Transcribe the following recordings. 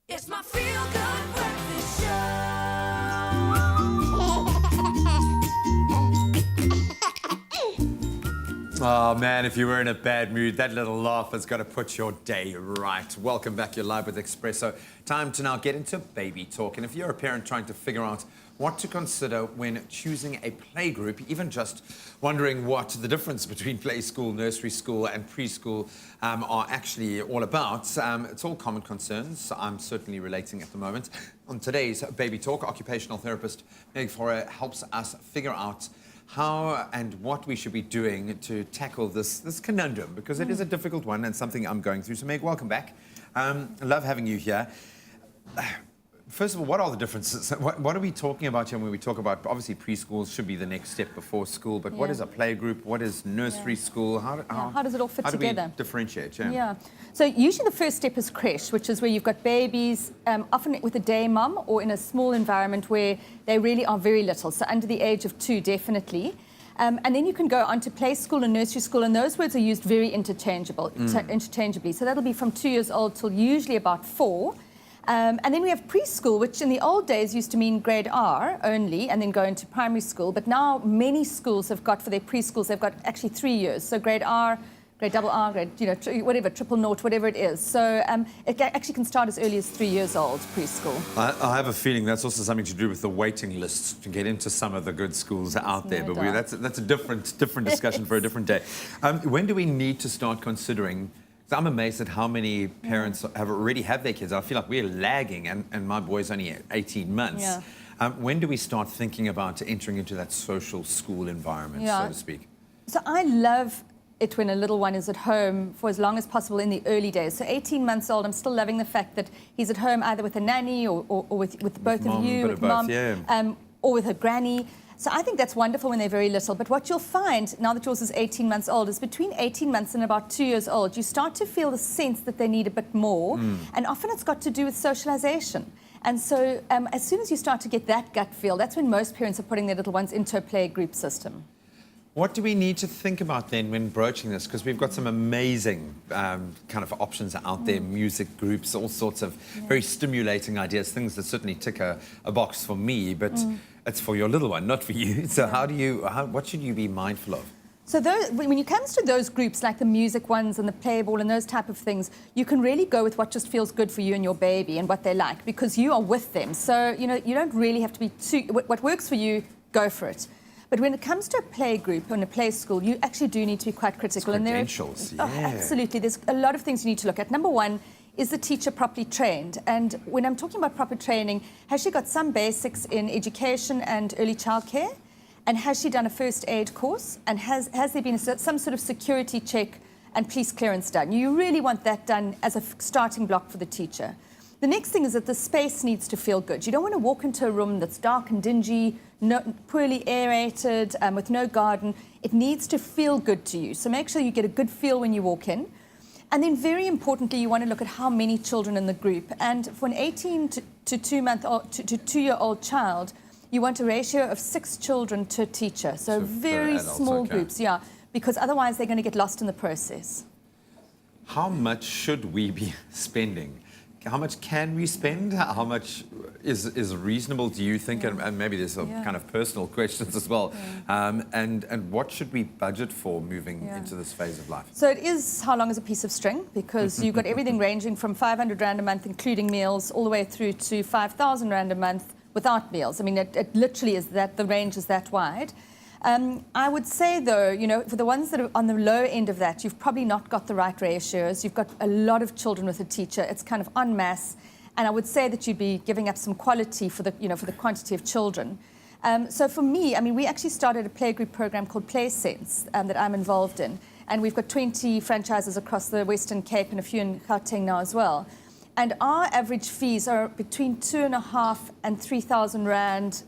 It's my feel-good breakfast show. Oh man, if you were in a bad mood, that little laugh has got to put your day right. Welcome back, you're live with Espresso. Time to now get into baby talk. And if you're a parent trying to figure out what to consider when choosing a playgroup, even just wondering what the difference between play school, nursery school and preschool are actually all about, it's all common concerns. I'm certainly relating at the moment. On today's Baby Talk, occupational therapist Meg Faure helps us figure out how and what we should be doing to tackle this conundrum, because it is a difficult one and something I'm going through. So Meg, welcome back. I love having you here. First of all, what are the differences? What are we talking about here when we talk about, obviously preschools should be the next step before school, but what is a playgroup? What is nursery school? How does it all fit together? How do we differentiate? So usually the first step is creche, which is where you've got babies, often with a day mum or in a small environment where they really are very little, so under the age of 2 definitely. And then you can go on to play school and nursery school, and those words are used very interchangeably. So that'll be from 2 years old till usually about 4. And then we have preschool, which in the old days used to mean grade R only, and then go into primary school. But now many schools have got, for their preschools, they've got actually 3 years. So grade R, grade double R, grade, whatever, triple naught, whatever it is. So it actually can start as early as 3 years old, preschool. I have a feeling that's also something to do with the waiting lists to get into some of the good schools out there. No But doubt. that's a different discussion for a different day. When do we need to start considering? So I'm amazed at how many parents already have their kids. I feel like we're lagging, and my boy's only 18 months. When do we start thinking about entering into that social school environment, so to speak? So I love it when a little one is at home for as long as possible in the early days. So 18 months old, I'm still loving the fact that he's at home either with a nanny or with both of you, with mom, or with her granny. So I think that's wonderful when they're very little. But what you'll find, now that yours is 18 months old, is between 18 months and about 2 years old, you start to feel the sense that they need a bit more. And often it's got to do with socialization. And so as soon as you start to get that gut feel, that's when most parents are putting their little ones into a play group system. What do we need to think about then when broaching this? Because we've got some amazing kind of options out there, music groups, all sorts of very stimulating ideas, things that certainly tick a box for me, but it's for your little one, not for you. So what should you be mindful of? So when it comes to those groups, like the music ones and the play ball and those type of things, you can really go with what just feels good for you and your baby and what they like, because you are with them. So, you don't really have to be what works for you, go for it. But when it comes to a play group and a play school, you actually do need to be quite critical. It's credentials, Oh, absolutely. There's a lot of things you need to look at. Number one, is the teacher properly trained? And when I'm talking about proper training, has she got some basics in education and early childcare? And has she done a first aid course? And has there been some sort of security check and police clearance done? You really want that done as a starting block for the teacher. The next thing is that the space needs to feel good. You don't want to walk into a room that's dark and dingy, poorly aerated, with no garden. It needs to feel good to you. So make sure you get a good feel when you walk in. And then very importantly, you want to look at how many children in the group. And for an 18 to 2-year-old child, you want a ratio of 6 children to a teacher. So very small groups, because otherwise they're going to get lost in the process. How much should we be spending? How much can we spend? How much is reasonable, do you think? And maybe there's some kind of personal questions as well. And what should we budget for moving into this phase of life? So it is how long is a piece of string, because you've got everything ranging from 500 Rand a month, including meals, all the way through to 5,000 Rand a month without meals. I mean, it literally is that, the range is that wide. I would say, though, for the ones that are on the low end of that, you've probably not got the right ratios. You've got a lot of children with a teacher. It's kind of en masse. And I would say that you'd be giving up some quality for the, for the quantity of children. So for me, I mean, we actually started a playgroup program called Play Sense that I'm involved in. And we've got 20 franchises across the Western Cape and a few in Gauteng now as well. And our average fees are between 2.5 and 3,000 Rand,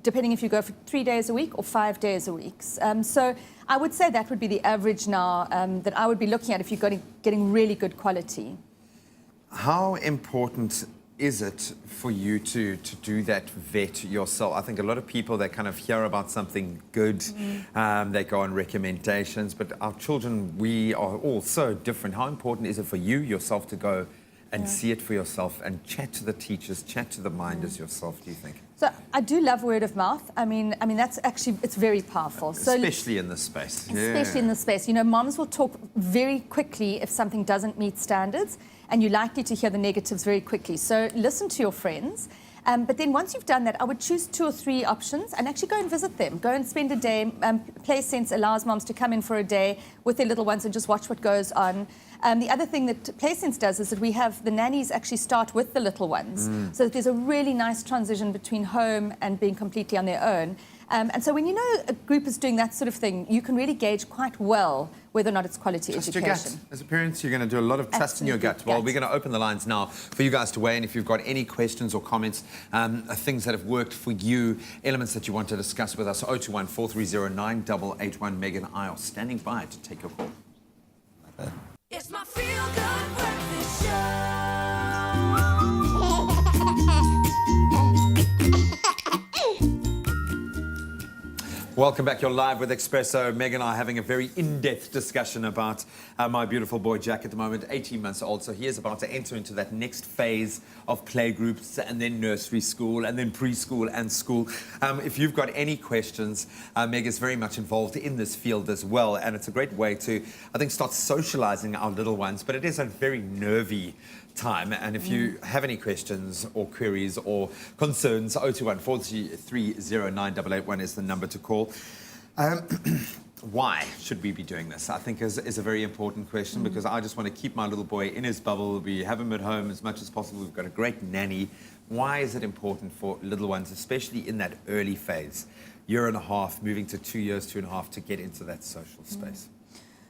depending if you go for 3 days a week or 5 days a week. So I would say that would be the average now that I would be looking at if you're getting really good quality. How important is it for you to do that vet yourself? I think a lot of people, they kind of hear about something good, they go on recommendations, but our children, we are all so different. How important is it for you yourself to go and see it for yourself and chat to the teachers, chat to the minders yourself, do you think? So I do love word of mouth. I mean that's actually, it's very powerful. So Especially in this space. especially in this space. You know, moms will talk very quickly if something doesn't meet standards, and you're likely to hear the negatives very quickly. So listen to your friends. But then once you've done that, I would choose 2 or 3 options and actually go and visit them. Go and spend a day. Play Sense allows moms to come in for a day with their little ones and just watch what goes on. The other thing that Play Sense does is that we have the nannies actually start with the little ones. So that there's a really nice transition between home and being completely on their own. And so when you know a group is doing that sort of thing, you can really gauge quite well whether or not it's quality Trust education. your gut. As a parent, you're going to do a lot of trust in your gut. Absolutely. Well, we're going to open the lines now for you guys to weigh in if you've got any questions or comments, things that have worked for you, elements that you want to discuss with us. 021 430 9881. Meg and I are standing by to take your call. It's my feel good breakfast show. Welcome back. You're live with Expresso. Meg and I are having a very in-depth discussion about my beautiful boy Jack at the moment, 18 months old. So he is about to enter into that next phase of playgroups and then nursery school and then preschool and school. If you've got any questions, Meg is very much involved in this field as well. And it's a great way to, I think, start socializing our little ones. But it is a very nervy time, and if you have any questions or queries or concerns, 021 430 9881 is the number to call. Why should we be doing this? I think is a very important question, because I just want to keep my little boy in his bubble. We have him at home as much as possible. We've got a great nanny. Why is it important for little ones, especially in that early phase, 1.5 years, moving to 2 years, 2.5, to get into that social space?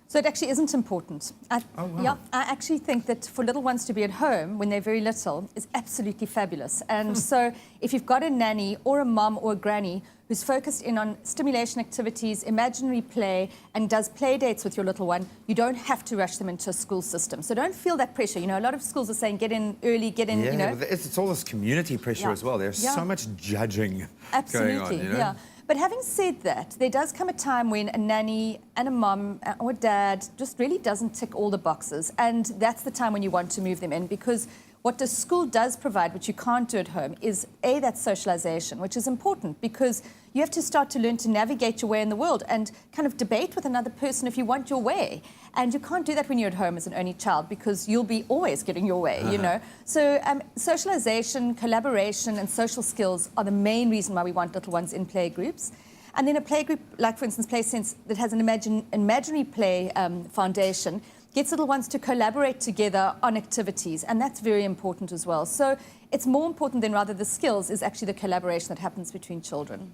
So it actually isn't important. Oh, wow. Yeah, I actually think that for little ones to be at home when they're very little is absolutely fabulous. And so if you've got a nanny or a mom or a granny who's focused in on stimulation activities, imaginary play, and does play dates with your little one, you don't have to rush them into a school system. So don't feel that pressure. You know, a lot of schools are saying get in early, get in, Yeah, you know. it's all this community pressure as well. There's so much judging Absolutely, going on, you know? yeah. But having said that, there does come a time when a nanny and a mum or a dad just really doesn't tick all the boxes. And that's the time when you want to move them in, because what the school does provide, which you can't do at home, is that socialization, which is important, because you have to start to learn to navigate your way in the world and kind of debate with another person if you want your way. And you can't do that when you're at home as an only child, because you'll be always getting your way, you know. So socialization, collaboration, and social skills are the main reason why we want little ones in play groups. And then a play group, like for instance Play Sense, that has an imaginary play foundation, gets little ones to collaborate together on activities, and that's very important as well. So it's more important than rather the skills is actually the collaboration that happens between children.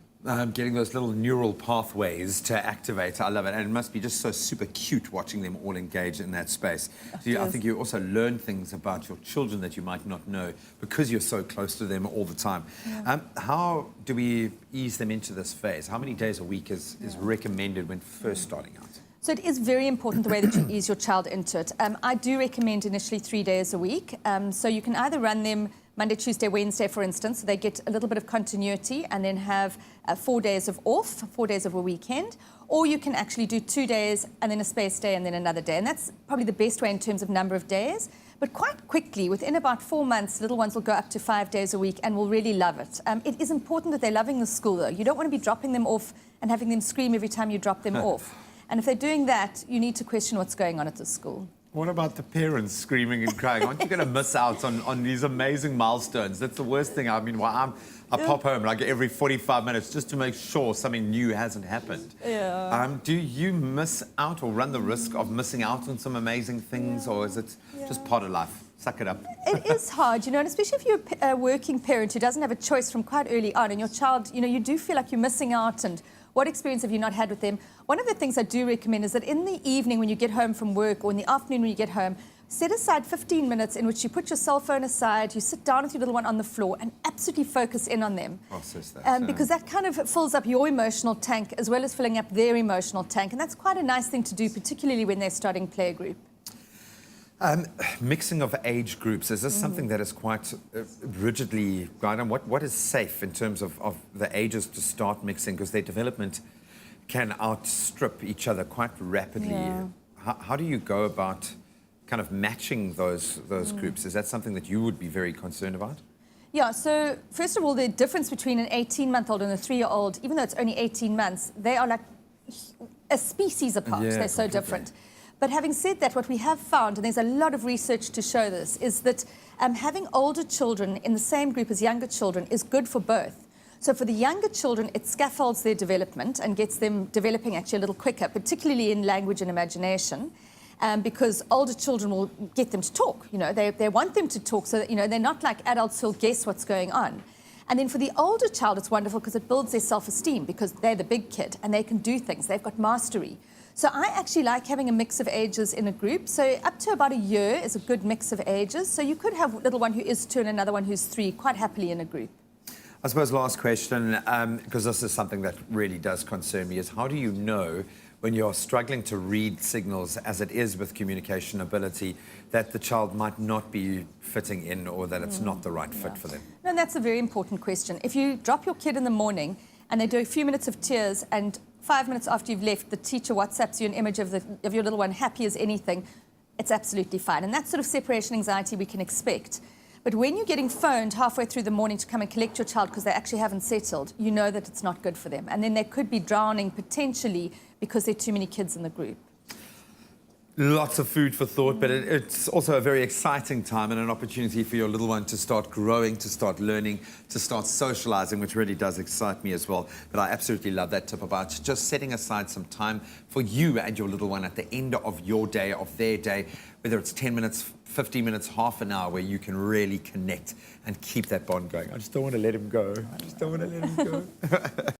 Getting those little neural pathways to activate, I love it. And it must be just so super cute watching them all engage in that space. So I think you also learn things about your children that you might not know because you're so close to them all the time. Yeah. How do we ease them into this phase? How many days a week is recommended when first starting out? So it is very important the way that you ease your child into it. I do recommend initially 3 days a week. So you can either run them Monday, Tuesday, Wednesday, for instance, so they get a little bit of continuity and then have 4 days of off, 4 days of a weekend. Or you can actually do 2 days and then a space day and then another day. And that's probably the best way in terms of number of days. But quite quickly, within about 4 months, little ones will go up to 5 days a week and will really love it. It is important that they're loving the school, though. You don't want to be dropping them off and having them scream every time you drop them off. And if they're doing that, you need to question what's going on at the school. What about the parents screaming and crying? Aren't you going to miss out on these amazing milestones? That's the worst thing. I mean, I pop home like every 45 minutes just to make sure something new hasn't happened. Yeah. Do you miss out or run the risk of missing out on some amazing things, or is it just part of life? Suck it up. It is hard, you know, and especially if you're a working parent who doesn't have a choice from quite early on, and your child, you know, you do feel like you're missing out, and what experience have you not had with them? One of the things I do recommend is that in the evening when you get home from work, or in the afternoon when you get home, set aside 15 minutes in which you put your cell phone aside, you sit down with your little one on the floor and absolutely focus in on them. Process that. Because that kind of fills up your emotional tank as well as filling up their emotional tank. And that's quite a nice thing to do, particularly when they're starting playgroup. Mixing of age groups, is this something that is quite rigidly guided? What is safe in terms of the ages to start mixing? Because their development can outstrip each other quite rapidly. Yeah. How do you go about kind of matching those groups? Is that something that you would be very concerned about? Yeah, so first of all, the difference between an 18-month-old and a 3-year-old, even though it's only 18 months, they are like a species apart. Yeah, They're so completely. different. But having said that, what we have found, and there's a lot of research to show this, is that having older children in the same group as younger children is good for both. So for the younger children, it scaffolds their development and gets them developing actually a little quicker, particularly in language and imagination. Because older children will get them to talk. You know, they want them to talk so that, you know, they're not like adults who'll guess what's going on. And then for the older child, it's wonderful because it builds their self-esteem because they're the big kid and they can do things. They've got mastery. So I actually like having a mix of ages in a group. So up to about a year is a good mix of ages. So you could have a little one who is 2 and another one who's 3 quite happily in a group. I suppose last question, because this is something that really does concern me, is how do you know when you're struggling to read signals, as it is with communication ability, that the child might not be fitting in or that it's not the right fit for them? No, that's a very important question. If you drop your kid in the morning and they do a few minutes of tears and 5 minutes after you've left, the teacher WhatsApps you an image of your little one happy as anything, it's absolutely fine. And that's sort of separation anxiety we can expect. But when you're getting phoned halfway through the morning to come and collect your child because they actually haven't settled, you know that it's not good for them. And then they could be drowning potentially because there are too many kids in the group. Lots of food for thought, but it's also a very exciting time and an opportunity for your little one to start growing, to start learning, to start socializing, which really does excite me as well. But I absolutely love that tip about just setting aside some time for you and your little one at the end of your day, of their day, whether it's 10 minutes, 15 minutes, half an hour, where you can really connect and keep that bond going. I just don't want to let him go. I just don't want to let him go.